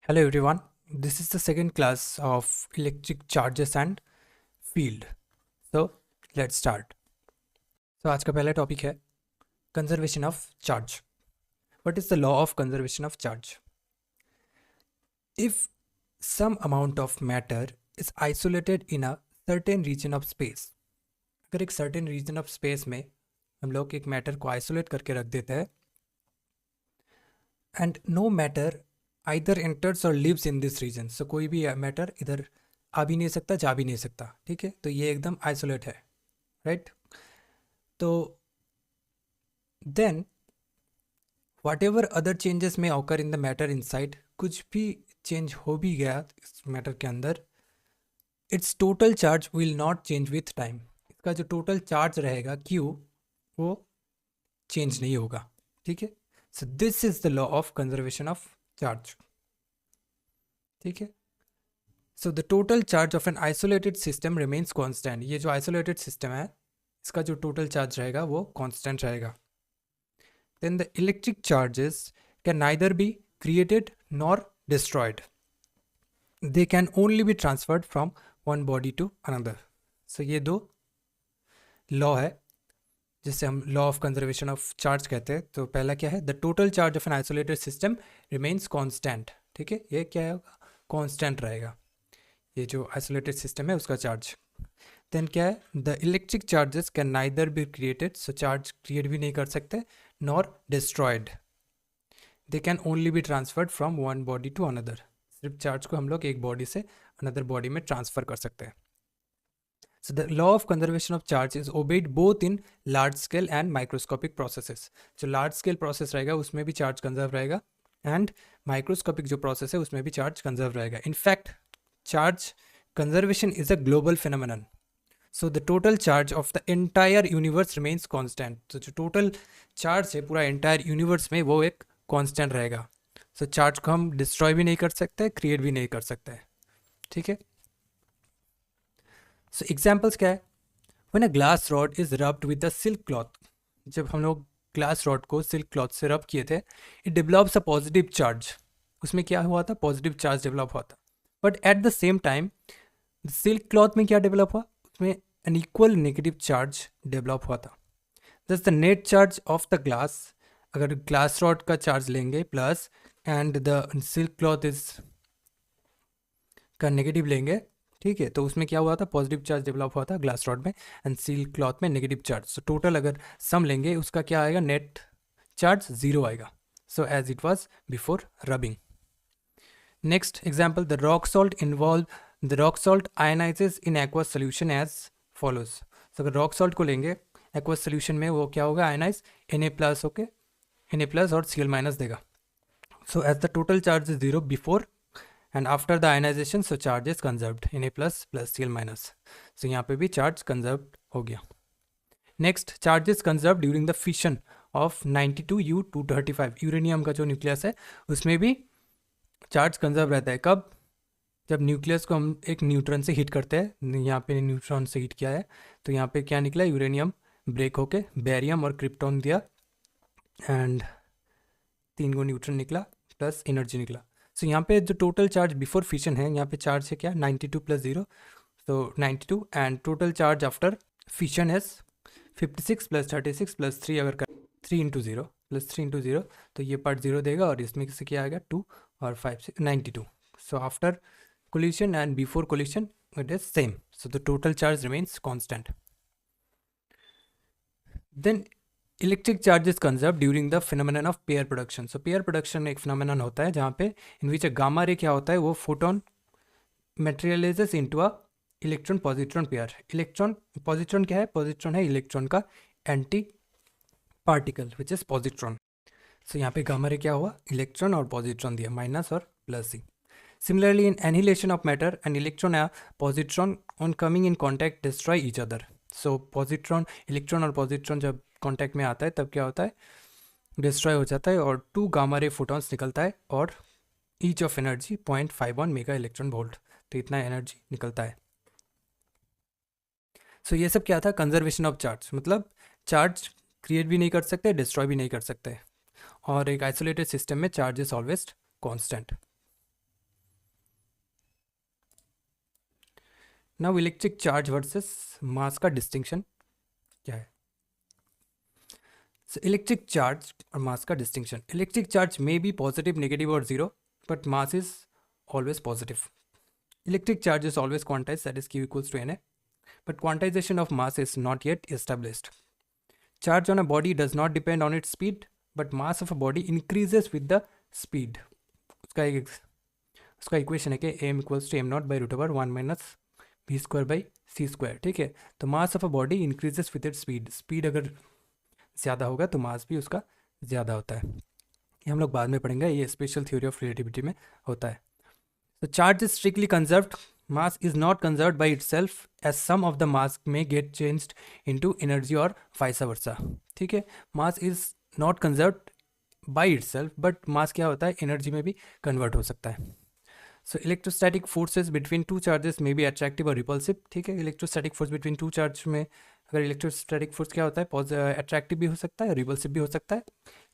Hello everyone, this is the second class of electric charges and field. So let's start. So आज का पहला topic है conservation of charge. What is the law of conservation of charge? If some amount of matter is isolated in a certain region of space, अगर एक certain region of space में हम लोग एक मैटर को आइसोलेट करके रख देते हैं and no matter either enters or leaves in this region. So कोई भी मैटर इधर आ भी नहीं सकता जा भी नहीं सकता. ठीक है, तो ये एकदम आइसोलेट है, राइट? तो then whatever other changes में occur in the matter inside, कुछ भी चेंज हो भी गया इस मैटर के अंदर, it's total charge will not change with time. इसका जो टोटल चार्ज रहेगा क्यू वो चेंज नहीं होगा. ठीक है, so this is the law of conservation of charge. ठीक है, सो the total charge of an isolated system remains constant. ये जो आइसोलेटेड सिस्टम है इसका जो टोटल चार्ज रहेगा वो कांस्टेंट रहेगा. Then the electric charges can neither be created nor destroyed. They can only be transferred from one body to another. So ये दो लॉ है जिसे हम law of conservation of charge कहते हैं. तो पहला क्या है, the total charge of an isolated system remains constant. ठीक है, ये क्या है, कांस्टेंट रहेगा ये जो आइसोलेटेड सिस्टम है उसका चार्ज. देन क्या है, the electric charges can neither be created. So charge create भी नहीं कर सकते nor destroyed. They can only be transferred from one body to another. सिर्फ चार्ज को हम लोग एक बॉडी से अनदर बॉडी में ट्रांसफर कर सकते हैं. So the law of conservation of charge is obeyed both in large scale and microscopic processes. जो large scale process रहेगा उसमें भी charge conserve रहेगा and microscopic जो process है उसमें भी charge conserve रहेगा. In fact, charge conservation is a global phenomenon. So the total charge of the entire universe remains constant. तो जो total charge है पूरा entire universe में वो एक constant रहेगा. So charge को हम destroy भी नहीं कर सकते, create भी नहीं कर सकते. ठीक है, सो एग्जाम्पल्स क्या है, when a glass rod is rubbed with the silk cloth. जब हम लोग ग्लास रॉड को सिल्क क्लॉथ से रब किए थे, it develops a positive charge. उसमें क्या हुआ था, पॉजिटिव चार्ज डेवलप हुआ था. But at the same time silk cloth में क्या डेवलप हुआ, उसमें an equal negative charge develop हुआ था. Thus the net charge of the glass, अगर ग्लास रॉड का चार्ज लेंगे plus and the silk cloth is का नेगेटिव लेंगे, ठीक है, तो उसमें क्या हुआ था, पॉजिटिव चार्ज डेवलप हुआ था ग्लास रॉड में एंड सिल्क क्लॉथ में नेगेटिव चार्ज. सो टोटल अगर सम लेंगे उसका क्या आएगा, नेट चार्ज 0 आएगा. So as it was before rubbing. Next example, the rock salt ionises in aqueous solution as follows. So अगर रॉक सॉल्ट को लेंगे एक्वस सोल्यूशन में वो क्या होगा, आयनाइज Na+ होके Na+ और Cl- देगा. So as the total charge is 0 before and after the ionization, so charge is conserved, Na+ plus Cl-. so यहाँ पे भी charge conserved हो गया. next, charge is conserved during the fission of 92U235. Uranium का जो nucleus है उसमें भी चार्ज कंजर्व रहता है. कब, जब न्यूक्लियस को हम एक न्यूट्रॉन से हीट करते हैं, यहाँ पे न्यूट्रॉन से हीट किया है तो यहाँ पे क्या निकला, यूरेनियम ब्रेक होके बेरियम और क्रिप्टॉन दिया एंड 3 गो न्यूट्रॉन निकला प्लस एनर्जी निकला. सो यहाँ पे जो टोटल चार्ज बिफोर फिशन है, यहाँ पे चार्ज है क्या, 92 + 0, तो 92 and total charge after fission है 56 + 36 + 3. अगर कर 3 × 0 + 3 × 0 तो ये पार्ट 0 देगा और इसमें से क्या आएगा 2 और 5 92. So after collision and before collision it is same. So the total charge remains constant. Then electric charge is conserve during the phenomenon of pair production. So pair production एक फिनोमेनन होता है जहाँ पे इन विच गामा रे क्या होता है, वो photon materialises into a electron positron pair. Electron positron क्या है, पॉजिट्रॉन है इलेक्ट्रॉन का antiparticle which is positron. So यहाँ पे गामा रे क्या हुआ, इलेक्ट्रॉन और पॉजिट्रॉन दिया, माइनस और plus C. Similarly in annihilation of matter, an electron या positron on coming in contact destroy each other. So positron, electron और positron जब कॉन्टैक्ट में आता है तब क्या होता है, डिस्ट्रॉय हो जाता है और 2 गामा रे फोटॉन्स निकलता है और each of energy 0.51 mega electron volt. तो इतना एनर्जी निकलता है. सो ये सब क्या था, कंजर्वेशन ऑफ चार्ज. मतलब चार्ज क्रिएट भी नहीं कर सकते, डिस्ट्रॉय भी नहीं कर सकते, और एक आइसोलेटेड सिस्टम में charge is always constant. So this is the law of conservation of charge. Now electric charge versus mass का डिस्टिंक्शन क्या है? इलेक्ट्रिक चार्ज और मास का distinction. Electric charge may be positive, negative और zero, but mass is always positive. Electric charge is always quantized, that is Q equals to Na, but quantization of mass is not yet established. Charge on a body does not depend on its speed, but mass of a body increases with the speed. उसका equation है कि m equals to m naught by root over 1 minus v square by c square. ठीक है, तो mass of a body increases with its speed. Speed अगर ज़्यादा होगा तो मास भी उसका ज़्यादा होता है. ये हम लोग बाद में पढ़ेंगे, ये स्पेशल थ्योरी ऑफ रिलेटिविटी में होता है. The charge is strictly conserved. Mass is not conserved by itself, as some of the mass may get changed into energy or vice versa. ठीक है, mass is not conserved by itself, but mass क्या होता है, energy में भी convert हो सकता है. So electrostatic forces between two charges may be attractive or repulsive. ठीक है, electrostatic force between two charge में अगर इलेक्ट्रोस्टैटिक फोर्स क्या होता है, अट्रैक्टिव भी हो सकता है, रिपल्सिव भी हो सकता है.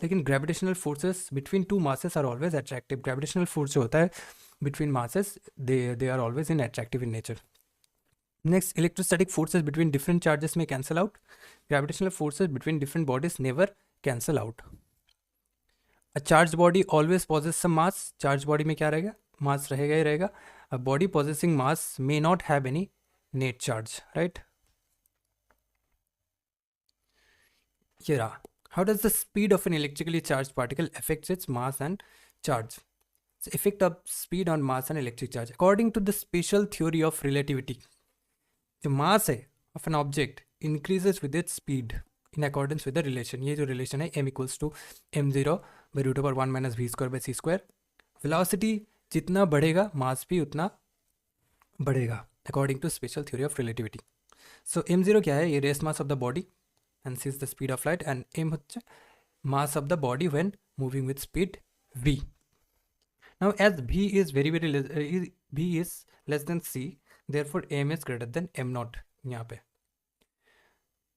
लेकिन gravitational forces between two masses are always attractive. Gravitational force जो होता है between masses, they are always in attractive in nature. Next, electrostatic forces between different charges may cancel out. Gravitational forces between different bodies never cancel out. A charged body always possesses some mass. Charged body में क्या रहेगा, mass रहेगा ही रहेगा. A body possessing mass may not have any net charge, right? ये रहा. How does the speed of an electrically charged particle affect its mass and charge? The effect of speed on mass and electric charge. According to the special theory of relativity, जो mass है of an object increases with its speed in accordance with the relation. ये जो relation है m equals to m0 by root over 1 minus v square by c square. Velocity जितना बढ़ेगा mass भी उतना बढ़ेगा according to special theory of relativity. So m0 क्या है, ये rest mass of the body and c is the speed of light, and m হচ্ছে mass of the body when moving with speed v. Now as v is very less, v is less than c, therefore m is greater than m naught यहाँ पे.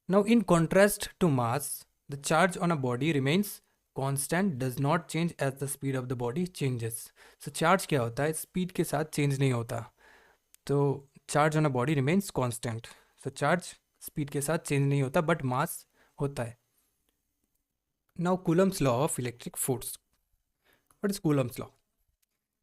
Now in contrast to mass, the charge on a body remains constant, does not change as the speed of the body changes. So charge क्या होता है, speed के साथ change नहीं होता, तो charge on a body remains constant. So charge speed के साथ change नहीं होता, but mass होता है. Now Coulomb's law of electric force. What is Coulomb's law?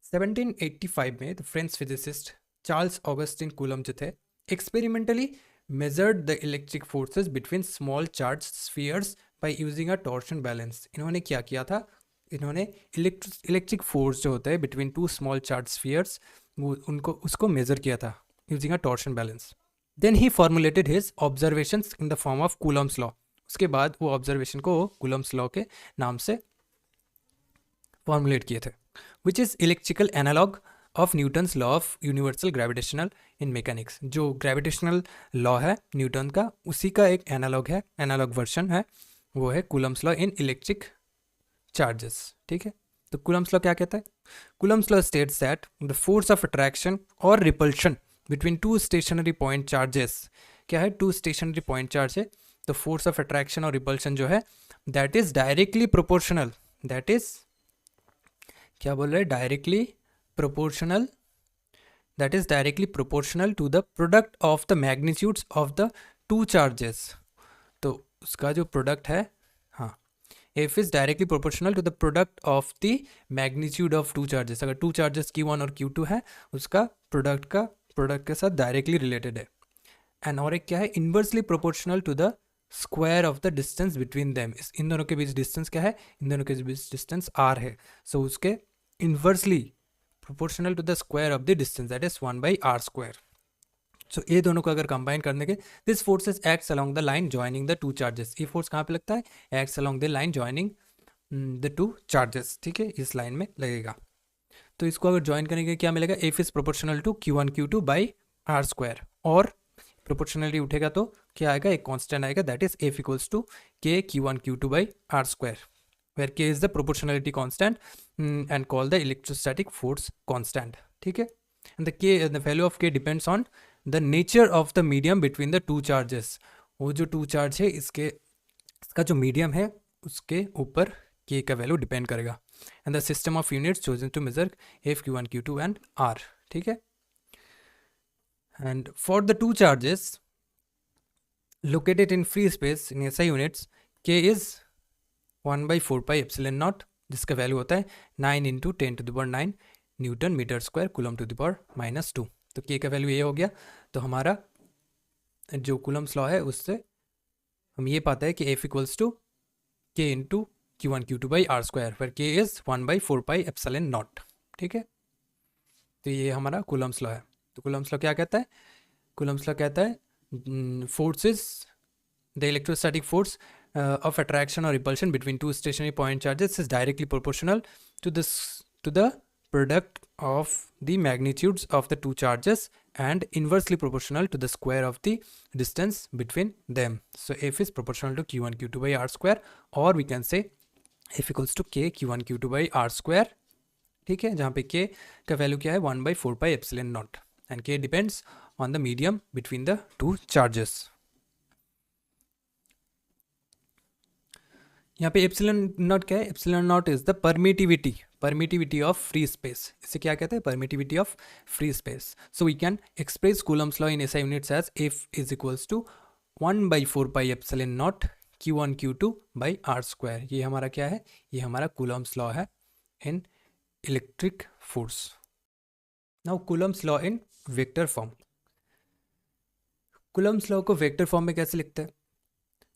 1785 में the French physicist Charles Augustin coulomb जो थे experimentally measured the electric forces between small charge spheres by using a torsion balance. इन्होंने क्या किया था, इन्होंने इलेक्ट्रिक फोर्स जो होता है between two small charge spheres उसको मेजर किया था using a torsion balance. Then he formulated his observations in the form of Coulomb's law. उसके बाद वो ऑब्जर्वेशन को कूलम्स लॉ के नाम से फॉर्मुलेट किए थे, which is electrical analog of Newton's law of universal gravitational in mechanics. जो gravitational law है न्यूटन का, उसी का एक एनालॉग है, एनालॉग वर्जन है, वो है Coulomb's law in electric charges. ठीक है, तो कूलम्स लॉ क्या कहता है? Coulomb's law states that the force of attraction और repulsion between two stationary point charges. क्या है, टू स्टेशनरी पॉइंट चार्ज है, तो फोर्स ऑफ अट्रैक्शन और रिपल्शन जो है that is directly proportional, that is क्या बोल रहे हैं, directly proportional, that is directly proportional to the product of the magnitudes of the two charges. तो उसका जो प्रोडक्ट है, हाँ, F is directly proportional to the product of the magnitude of two charges. अगर टू चार्जेस Q1 और Q2 है, उसका product के साथ डायरेक्टली रिलेटेड है. एंड और एक क्या है, inversely proportional to the square of the distance between them. इन दोनों के बीच डिस्टेंस क्या है, इन दोनों के बीच डिस्टेंस r है, सो उसके inversely proportional to the square of the distance, that is 1/r square. So ये दोनों को अगर कंबाइन करने के, this forces acts along the line joining the two charges. ये फोर्स कहाँ पे लगता है, acts along the line joining the two charges. ठीक है, इस लाइन में लगेगा. तो इसको अगर ज्वाइन करेंगे क्या मिलेगा, F is proportional to Q1 Q2 by r square, और प्रोपोर्शनली उठेगा तो क्या आएगा, एक कांस्टेंट आएगा, that is F equals to k Q1 Q2 by r square, where k is the proportionality constant and called the electrostatic force constant. ठीक है, and the value of k depends on the nature of the medium between the two charges. वो जो to charge है इसका जो medium है उसके ऊपर k का वैल्यू डिपेंड करेगा. and the system of units chosen to measure f Q1 Q2 and r. ठीक है, And for the two charges located in free space in SI units, K is 1 by 4 pi epsilon naught, जिसका value होता है 9 into 10⁻⁹ newton metre square coulomb to the power -2। तो K का value ये हो गया। तो हमारा जो कूलम्स लॉ है उससे हम ये पाते हैं कि F equals to K into Q1 Q2 by R square, पर K is 1 by 4 pi epsilon naught. ठीक है, तो ये हमारा कूलम्स लॉ है। तो कूलम्स लॉ क्या कहता है? कूलम्स लॉ कहता है forces, the electrostatic force of attraction or repulsion between two stationary point charges is directly proportional to the product of the magnitudes of the two charges and inversely proportional to the square of the distance between them. So F is proportional to Q1 Q2 by R square, or we can say F equals to K Q1 Q2 by R square। ठीक है, जहाँ पे K का value क्या है 1 by 4 pi epsilon naught and K depends on the medium between the two charges। यहाँ पे epsilon naught क्या है? Epsilon naught is the permittivity of free space. इसे क्या कहते हैं? Permittivity of free space. So we can express Coulomb's law in SI units as F is equals to 1 by 4 pi epsilon naught Q1 Q2 by R square. ये हमारा क्या है? ये हमारा कूलम्स लॉ है in electric force. Now Coulomb's law in vector form. Coulomb's law को vector form में कैसे लिखते हैं?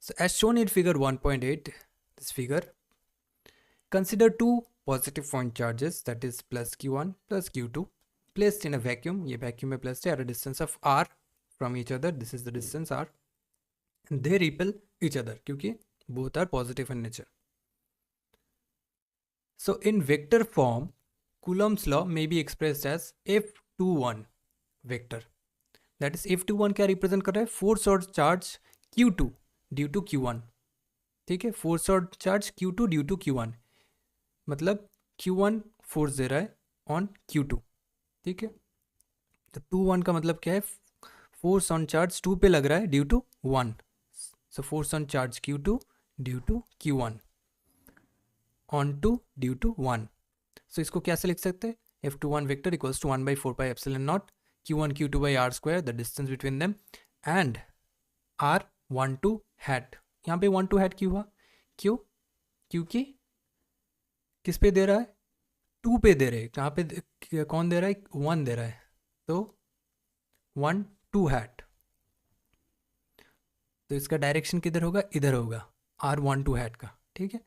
So as shown in figure 1.8, this figure, consider two positive point charges, that is plus Q1 plus Q2, placed in a vacuum. ये vacuum में placed है at a distance of r from each other. This is the distance r, and they repel each other क्योंकि both are positive in nature. So in vector form, Coulomb's law may be expressed as F21 vector. That is F21 क्या represent कर रहा है? Force और charge Q2 due to Q1। ठीक है, force और charge Q2 due to Q1, मतलब Q1 force दे रहा है ऑन Q2। ठीक है, तो 2 1 का मतलब क्या है? फोर्स ऑन चार्ज 2 पे लग रहा है due to 1। So force on charge Q2 due to Q1 on 2 due to 1। So इसको कैसे लिख सकते हैं? F21 vector equals to 1 by 4 pi epsilon naught Q1 Q2 by R square, the distance between them, and R12 hat. यहाँ पे 1 2 hat क्यों हुआ? क्यों? क्योंकि किस पे दे रहा है? 2 पे दे रहे हैं। कहाँ पे कौन दे रहा है? 1 दे रहा है, तो 1 2 हैट। तो इसका डायरेक्शन किधर होगा? इधर होगा, R12 हैट का। ठीक है,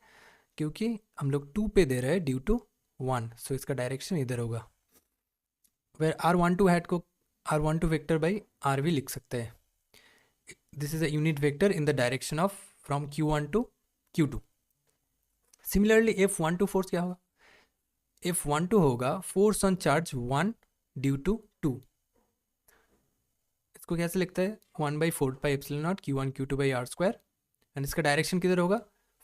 क्योंकि हम लोग 2 पे दे रहे हैं ड्यू टू 1, सो इसका डायरेक्शन इधर होगा। वेर R12 हैट को R12 वेक्टर बाई R भी लिख सकते हैं। This is a unit vector in the direction of from Q1 to Q2। Similarly F12 force क्या होगा? F12 होगा force on charge 1 due to 2। इसको कैसे लिखता है? 1 by 4 pi epsilon naught Q1 Q2 by R square, and इसका direction किधर होगा?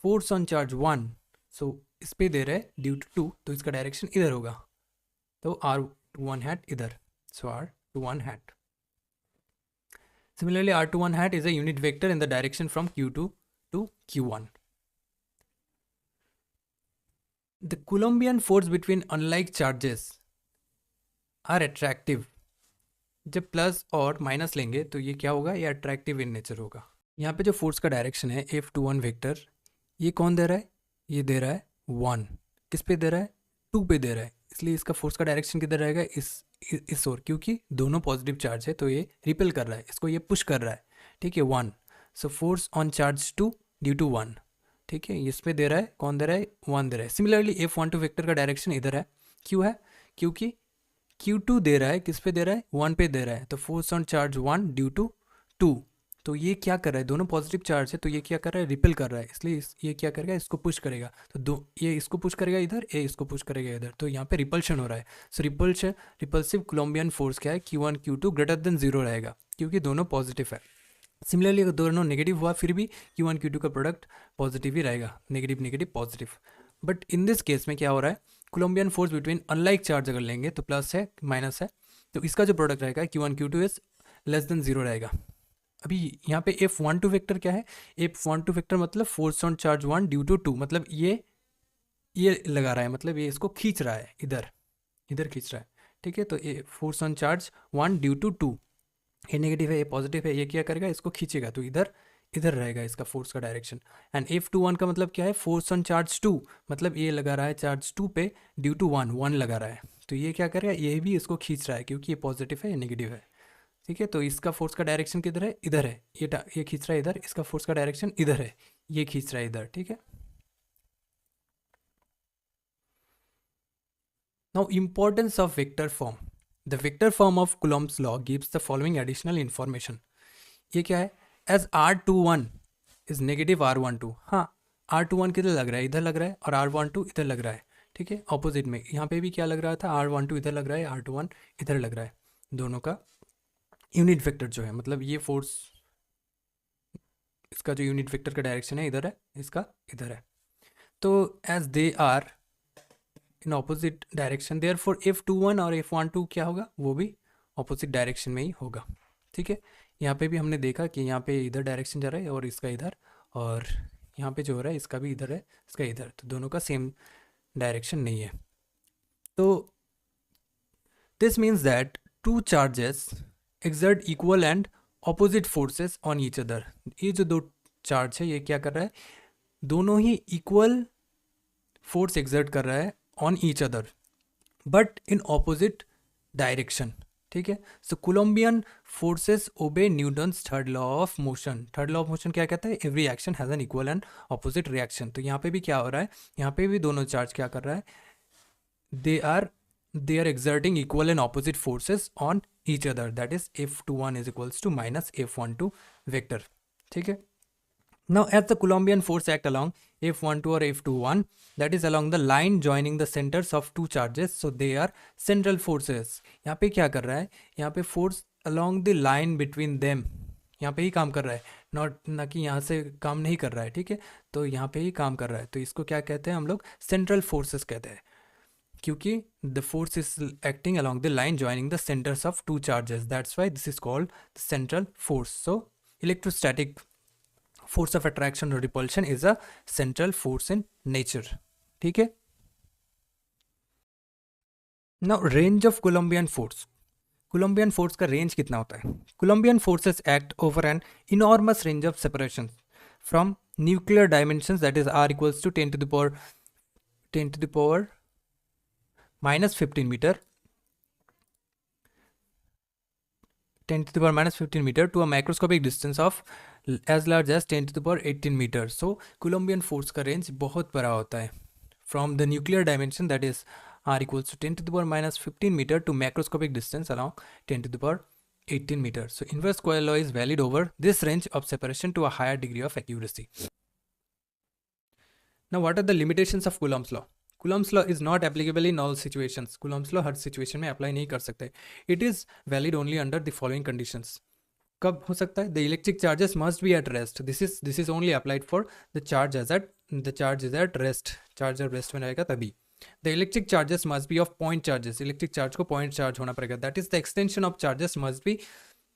फोर्स ऑन चार्ज 1, सो इस पे दे रहे हैं ड्यू टू 2, तो इसका डायरेक्शन इधर होगा, तो R21 हैट इधर, सो R21 hat. Similarly, R21 hat is a unit vector in the direction from Q2 to Q1. The Coulombian force between unlike charges are attractive. जब प्लस और माइनस लेंगे तो ये क्या होगा? ये अट्रैक्टिव इन नेचर होगा। यहाँ पे जो फोर्स का डायरेक्शन है F21 वेक्टर, ये कौन दे रहा है? ये दे रहा है 1। किस पे दे रहा है? 2 पे दे रहा है, इसलिए इसका फोर्स का डायरेक्शन किधर रहेगा? इस ओर, क्योंकि दोनों पॉजिटिव चार्ज है तो ये रिपेल कर रहा है, इसको ये पुश कर रहा है। ठीक है, 1, so force on charge 2 due to 1। ठीक है, इस पे दे रहा है, कौन दे रहा है? 1 दे रहा है। सिमिलरली F12 वेक्टर का डायरेक्शन इधर है। क्यों है? क्योंकि Q2 दे रहा है, किस पे दे रहा है? 1 पे दे रहा है, तो force on charge 1 due to 2। तो ये क्या कर रहा है? दोनों पॉजिटिव चार्ज है तो ये क्या कर रहा है? रिपेल कर रहा है, इसलिए ये क्या करेगा? इसको पुश करेगा। तो ये इसको पुश करेगा इधर, ये इसको पुश करेगा इधर, तो यहाँ पे रिपल्शन हो रहा है। सो रिपल्सिव कोलम्बियन फोर्स क्या है? Q1 Q2 ग्रेटर देन 0 रहेगा, क्योंकि दोनों पॉजिटिव है। सिमिलरली अगर दोनों नेगेटिव हुआ फिर भी Q1 Q2 का प्रोडक्ट पॉजिटिव ही रहेगा, negative negative positive. But in this case में क्या हो रहा है? Columbian force between unlike charge अगर लेंगे तो प्लस है माइनस है, तो इसका जो प्रोडक्ट रहेगा Q1 Q2 is less than 0 रहेगा। अभी यहाँ पे F12 वेक्टर क्या है? F12 वेक्टर मतलब force on charge 1 due to 2, मतलब ये लगा रहा है, मतलब ये इसको खींच रहा है, इधर खींच रहा है। ठीक है, तो ये force on charge 1 due to 2, ये नेगेटिव है, ये पॉजिटिव है, ये क्या करेगा, इसको खींचेगा, तो इधर इधर रहेगा इसका फोर्स का डायरेक्शन। एंड F21 का मतलब क्या है, फोर्स ऑन चार्ज 2, मतलब ये लगा रहा है चार्ज 2 पे ड्यू टू 1 लगा रहा है, तो ये क्या करेगा, ये भी इसको खींच रहा है क्योंकि ये पॉजिटिव है, ये नेगेटिव है। ठीक है, तो इसका फोर्स का डायरेक्शन किधर है, इधर है, ये खींच रहा है इधर, इसका फोर्स का डायरेक्शन इधर है, ये खींच रहा है इधर। ठीक है, now importance of vector form. The vector form of Coulomb's law gives the following additional information. ये क्या है, as R21 is negative R12, हाँ R21 किधर लग रहा है, इधर लग रहा है, और R12 इधर लग रहा है। ठीक है, ऑपोजिट में यहाँ पे भी क्या लग रहा था, R12 इधर लग रहा है, R21 इधर लग रहा है, दोनों का यूनिट वेक्टर जो है, मतलब ये फोर्स, इसका जो यूनिट वेक्टर का डायरेक्शन है इधर है, इसका इधर है, तो as they are in opposite direction, therefore F21 और F12 क्या होगा, वो भी ऑपोजिट डायरेक्शन में ही होगा। ठीक है, यहाँ पे भी हमने देखा कि यहाँ पे इधर डायरेक्शन जा रहा है और इसका इधर, और यहाँ पे जो हो रहा है इसका भी इधर है, इसका इधर, तो दोनों का सेम डायरेक्शन नहीं है। तो this means that two charges exert equal and opposite forces on each other। ये जो दो चार्ज है ये क्या कर रहा है, दोनों ही इक्वल फोर्स exert कर रहा है on each other but in opposite direction. ठीक है, so Coulombian forces obey Newton's third law of motion. Third law of motion क्या कहता है, every action has an equal and opposite reaction. तो यहाँ पे भी क्या हो रहा है, यहाँ पे भी दोनों चार्ज क्या कर रहा है, they are exerting equal and opposite forces on each other, that is F21 is equals to minus F12 vector। ठीक है, now as the Coulombian force act along F12 or F21, that is along the line joining the centers of two charges, so they are central forces। यहाँ पे क्या कर रहा है, यहाँ पे force along the line between them, यहाँ पे ही काम कर रहा है, नॉट ना कि यहाँ से काम नहीं कर रहा है। ठीक है, तो यहाँ पे ही काम कर रहा है, तो इसको क्या कहते हैं हम लोग, सेंट्रल फोर्सेस कहते हैं, क्योंकि the force is acting along the line joining the centers of two charges, that's why this is called the central force। so electrostatic force of attraction or repulsion is a central force in nature। ठीक है, now range of Coulombian force। Coulombian force का range कितना होता है, Coulombian forces act over an enormous range of separations from nuclear dimensions, that is R equals to 10 to the power minus 15 meter, 10 to the power minus 15 meter to a microscopic distance of as large as 10 to the power 18 meter। so Coulombian force का range बहुत बड़ा होता है, from the nuclear dimension, that is R equals to 10 to the power minus 15 meter to macroscopic distance along 10 to the power 18 meter। so inverse Coulomb law is valid over this range of separation to a higher degree of accuracy। now what are the limitations of Coulomb's law? Coulomb's law is not applicable in all situations। Coulomb's law her situation में apply नहीं कर सकते। It is valid only under the following conditions। कब हो सकता है, the electric charges must be at rest। this is only applied for the charge is at rest। charge at rest में रहेगा तभी। the electric charges must be of point charges। electric charge को point charge होना पड़ेगा। that is the extension of charges must be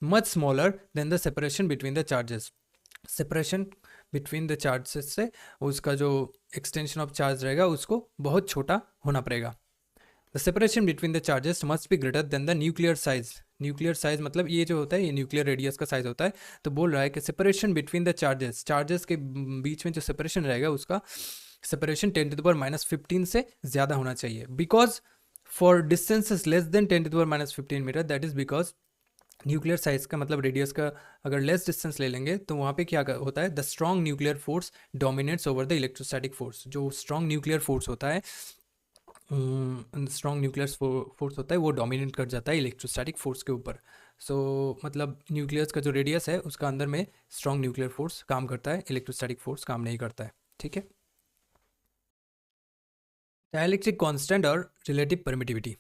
much smaller than the separation between the charges। Separation between the charges से उसका जो extension of charge रहेगा उसको बहुत छोटा होना पड़ेगा। The separation between the charges must be greater than the nuclear size. Nuclear size मतलब ये जो होता है ये न्यूक्लियर रेडियस का साइज होता है। तो बोल रहा है कि सेपरेशन बिटवीन द चार्जेस के बीच में जो सेपरेशन रहेगा उसका separation 10 to the power minus 15 से ज़्यादा होना चाहिए। Because for distances less than 10 to the power minus 15 metre, that is because nuclear size का मतलब रेडियस का अगर लेस डिस्टेंस ले लेंगे तो वहाँ पे क्या होता है, the strong nuclear force dominates over the electrostatic force. जो स्ट्रॉन्ग न्यूक्लियर फोर्स होता है वो डोमिनेट कर जाता है इलेक्ट्रोस्टैटिक फोर्स के ऊपर। सो मतलब न्यूक्लियस का जो रेडियस है उसका अंदर में स्ट्रॉन्ग न्यूक्लियर फोर्स काम करता है, इलेक्ट्रोस्टैटिक फोर्स काम नहीं करता है। ठीक है, डाइलेक्ट्रिक कांस्टेंट और relative permittivity.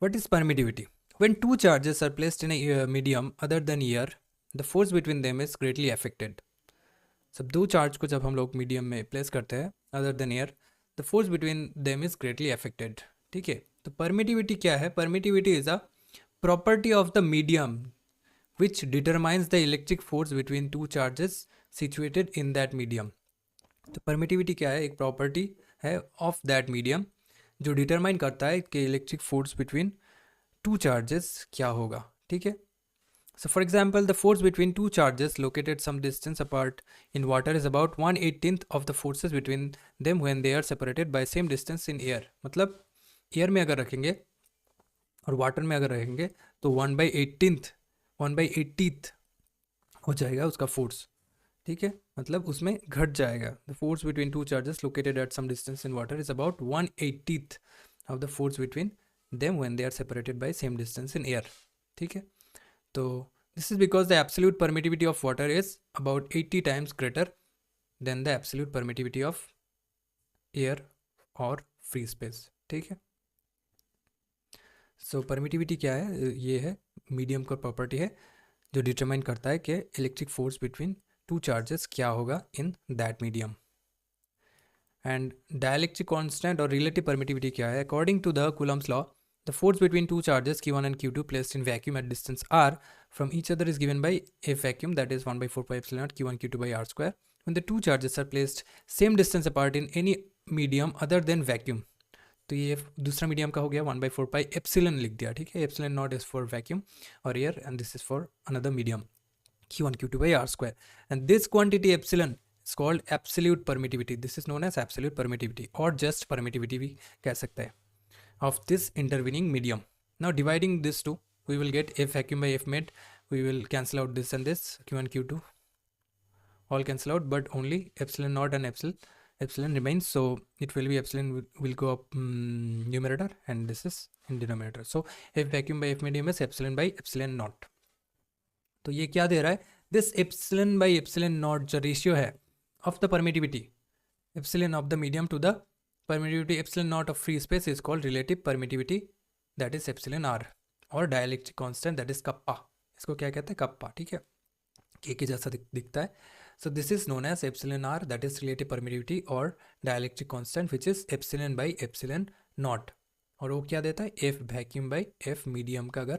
What is permittivity? When two charges are placed in a medium other than air, the force between them is greatly affected। सब दो चार्ज को जब हम लोग मीडियम में प्लेस करते हैं other than air, the force between them is greatly affected. ठीक है, तो परमिटिविटी क्या है? Permittivity is a property of the medium which determines the electric force between two charges situated in that medium. तो permittivity क्या है? एक property है ऑफ दैट मीडियम जो डिटरमाइन करता है कि electric force between two charges क्या होगा। ठीक है. So for example, the force between two charges located some distance apart in water is about 1/18th of the forces between them when they are separated by same distance in air. मतलब air में अगर रखेंगे और water में अगर रहेंगे तो 1/80th हो जाएगा उसका फोर्स. ठीक है, मतलब उसमें घट जाएगा. The force between two charges located at some distance in water is about 1/80th of the force between them when they are separated by same distance in air. ठीक है, तो this is because the absolute permittivity of water is about 80 times greater than the absolute permittivity of air or free space. ठीक है, so permittivity क्या है? ये है medium का प्रॉपर्टी है जो डिटरमाइन करता है कि electric force between two charges क्या होगा in that medium. And dielectric constant और रिलेटिव परमिटिविटी क्या है? According to the Coulomb's law, the force between two charges Q1 and Q2 placed in vacuum at distance r from each other is given by F vacuum, that is 1/4 pi epsilon naught Q1 Q2 by r square. When the two charges are placed same distance apart in any medium other than vacuum, तो ये दूसरा medium का हो गया 1/4 pi epsilon लिख दिया. ठीक है, epsilon naught is for vacuum or air and this is for another medium Q1 Q2 by r square. And this quantity epsilon is called absolute permittivity. This is known as absolute permittivity or just permittivity भी कह सकते हैं of this intervening medium. Now dividing this two, we will get F vacuum by F mid. We will cancel out this and this, Q1 Q2 all cancel out, but only epsilon naught and epsilon remains, so it will be epsilon will go up numerator and this is in denominator. So F vacuum by F medium is epsilon by epsilon naught. तो ये क्या दे रहा है? This epsilon by epsilon naught जो ratio है of the permittivity, epsilon of the medium to the permittivity epsilon naught of free space is called relative permittivity, that is epsilon r, और dielectric constant that is kappa. इसको क्या कहते हैं? Kappa. ठीक है, के के जैसा दिखता है. So this is known as epsilon r, that is relative permittivity और dielectric constant which is epsilon by epsilon naught. और वो क्या देता है? F vacuum by F medium का अगर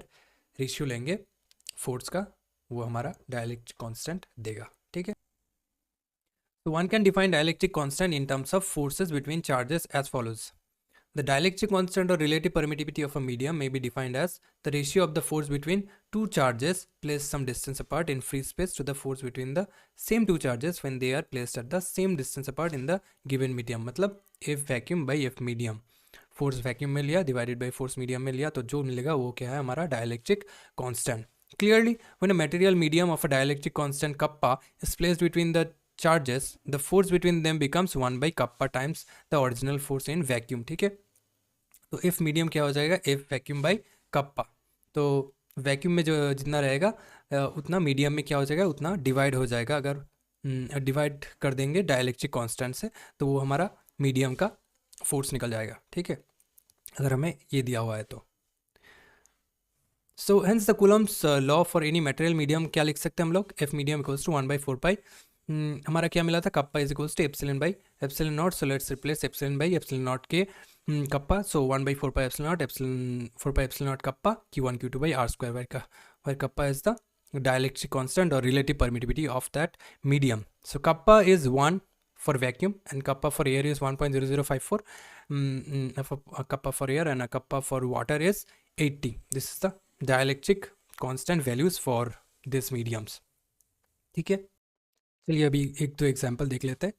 रेशियो लेंगे फोर्स का, वो हमारा डायइलेक्ट्रिक कांस्टेंट देगा. ठीक है, so one can define dielectric constant in terms of forces between charges as follows. The dielectric constant or relative permittivity of a medium may be defined as the ratio of the force between two charges placed some distance apart in free space to the force between the same two charges when they are placed at the same distance apart in the given medium. मतलब F vacuum by F medium. Force vacuum में लिया divided by force medium में लिया, तो जो मिलेगा वो क्या है? हमारा dielectric constant. Clearly, when a material medium of a dielectric constant kappa is placed between the charges, the force between them becomes 1 by kappa times the original force in vacuum. ठीक है, तो F medium क्या हो जाएगा? F vacuum by kappa. तो vacuum में जो जितना रहेगा उतना मीडियम में क्या हो जाएगा? उतना डिवाइड हो जाएगा. अगर डिवाइड कर देंगे डायइलेक्ट्रिक कांस्टेंट से तो वो हमारा मीडियम का फोर्स निकल जाएगा. ठीक है, अगर हमें ये दिया हुआ है तो. So hence the Coulomb's law for any material medium क्या लिख सकते हैं हम लोग? F medium equals to 1/4 pi. हमारा क्या मिला था? Kappa is equals to epsilon by epsilon not. So let's replace epsilon by epsilon not के kappa. So 1/4 pi epsilon not, epsilon 4 pi epsilon not kappa Q1 Q2 by r square, where kappa is the dielectric constant or relative permittivity of that medium. So kappa is 1 for vacuum and kappa for air is 1.0054. A kappa for air and a kappa for water is 80. This is the dielectric constant values for these mediums. ठीक है, चलिए अभी एक दो example देख लेते हैं.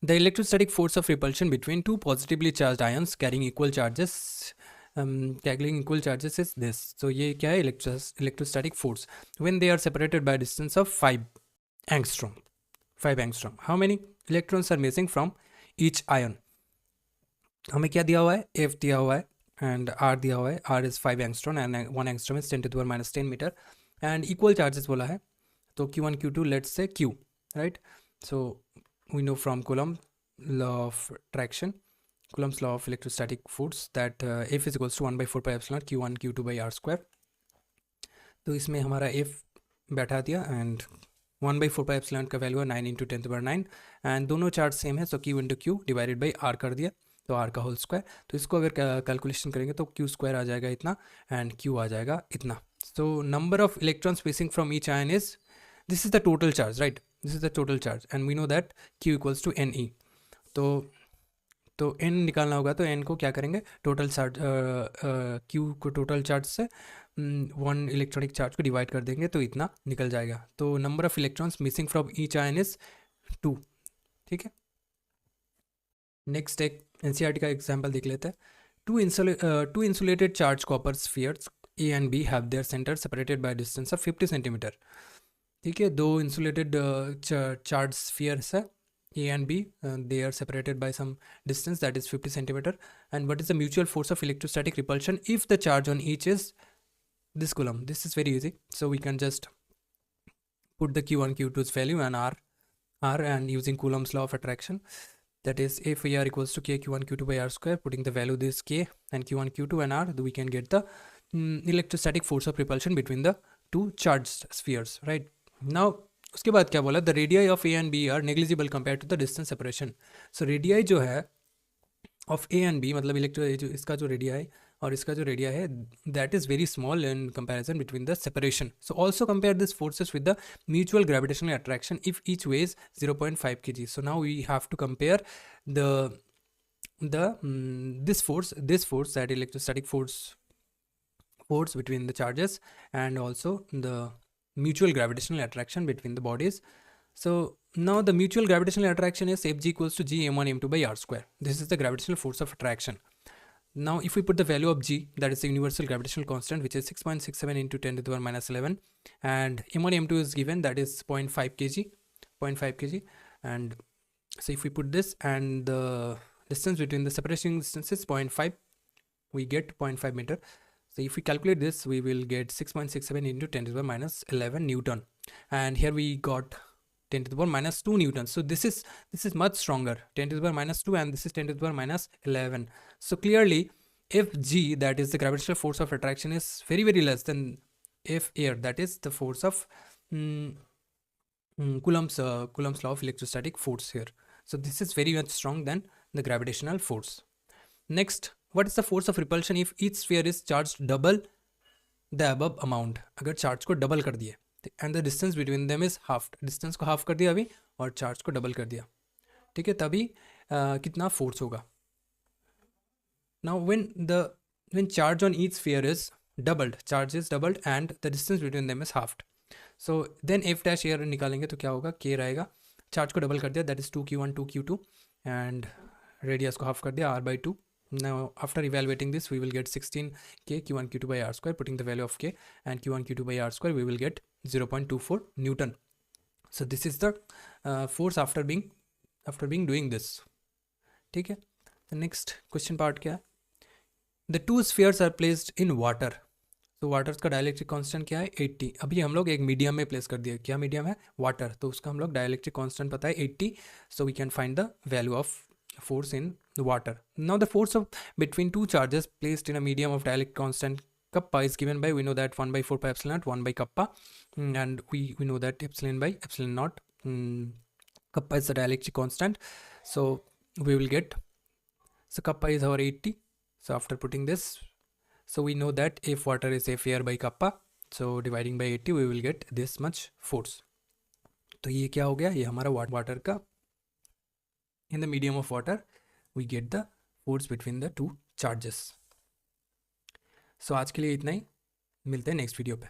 The electrostatic force of repulsion between two positively charged ions carrying equal charges is this. So ये क्या है? Electrostatic force when they are separated by a distance of 5 angstrom. How many electrons are missing from each ion? हमें क्या दिया हुआ है? F दिया हुआ है and R दिया हुआ है. R is 5 angstrom and 1 angstrom is 10 to the power minus 10 meter and equal charges बोला है. तो Q1 Q2 let's say Q, right? So we know from Coulomb law of traction, Coulomb's law of electrostatic force, that F is equals to 1/4 pi epsilon Q1 Q2 by r square. तो इसमें हमारा F बैठा दिया and 1/4 pi epsilon का value है 9 × 10⁻⁹ and दोनों charge same है. सो Q × Q divided by R कर दिया, तो R का होल स्क्वायर. तो इसको अगर कैलकुलेशन करेंगे तो Q स्क्वायर आ जाएगा इतना एंड Q आ जाएगा इतना. So number of electrons missing from each ion is, this is the total charge, right? This is the total charge and we know that Q equals to Ne. तो तो n निकालना होगा, तो n को क्या करेंगे, टोटल चार्ज q को total charge से वन इलेक्ट्रॉनिक चार्ज को डिवाइड कर देंगे तो इतना निकल जाएगा। तो number of electrons missing from each ion is 2। ठीक है, नेक्स्ट एक एनसीईआरटी का एग्जांपल देख लेते हैं। Two insulated charge copper spheres A and B have their centre separated by distance of 50 centimetre. ठीक है, दो इंसुलेटेड चार्ज स्फीयर्स है A and B, they are separated by some distance that is 50 centimeter. And what is the mutual force of electrostatic repulsion if the charge on each is this coulomb? This is very easy. So we can just put the Q1, Q2's value and R and using Coulomb's law of attraction. That is, if we are equals to K Q1, Q2 by R square, putting the value this K and Q1, Q2 and R, we can get the electrostatic force of repulsion between the two charged spheres, right? Now, उसके बाद क्या बोला, the radii of A and B are negligible compare to the distance separation. So radii जो है of A and B, मतलब इसका जो radii और इसका जो रेडिया है, that is very small in comparison between the separation. So also compare this forces with the mutual gravitational attraction if each weighs 0.5 kg। So now we have to compare this force, that electrostatic force between the charges, and also the mutual gravitational attraction between the bodies. So now the mutual gravitational attraction is Fg equals to g m1 m2 by r square. This is the gravitational force of attraction. Now if we put the value of g, that is the universal gravitational constant, which is 6.67 into 10 to the power minus 11, and m1 m2 is given, that is 0.5 kg. And so if we put this, and the distance between the separation distances 0.5, we get 0.5 meter. So if we calculate this, we will get 6.67 into 10 to the power minus 11 Newton, and here we got 10 to the power minus 2 Newton. So this is much stronger, 10 to the power minus 2, and this is 10 to the power minus 11. So clearly, if G, that is the gravitational force of attraction, is very very less than if air, that is the force of Coulomb's law of electrostatic force here. So this is very much strong than the gravitational force. Next, what is the force of repulsion if each sphere is charged double the above amount? अगर charge को double कर दिए and the distance between them is half, distance को half कर दिया अभी और charge को डबल कर दिया, ठीक है, तभी कितना फोर्स होगा? Now when charge on each sphere is doubled, charge is doubled and the distance between them is halved, so then F dash here निकालेंगे तो क्या होगा, K रहेगा, चार्ज को डबल कर दिया, that is 2Q1 2Q2, and radius को half कर दिया, R by 2. Now after evaluating this, we will get 16K Q1 Q2 by R square, putting the value of K and Q1 Q2 by R square, we will get 0.24 Newton. So this is the force after being doing this. ठीक है, the next question part क्या है? The two spheres are placed in water. तो water का dielectric constant क्या है, 80. अभी हम लोग एक मीडियम में प्लेस कर दिया, क्या मीडियम है, वाटर, तो उसका हम लोग डायलेक्ट्रिक कांस्टेंट पता है 80. So we can find the value of force in the water. Now the force of between two charges placed in a medium of dielectric constant kappa is given by, we know that 1 by 4 pi epsilon naught 1 by kappa, and we know that epsilon by epsilon naught, kappa is the dielectric constant, so we will get, so kappa is our 80. So after putting this, so we know that if water is F air by kappa, so dividing by 80 we will get this much force. तो ये क्या हो गया, ये हमारा water का, in the medium of water we get the force between the two charges. So आज के लिए इतना ही, मिलते हैं नेक्स्ट वीडियो पे.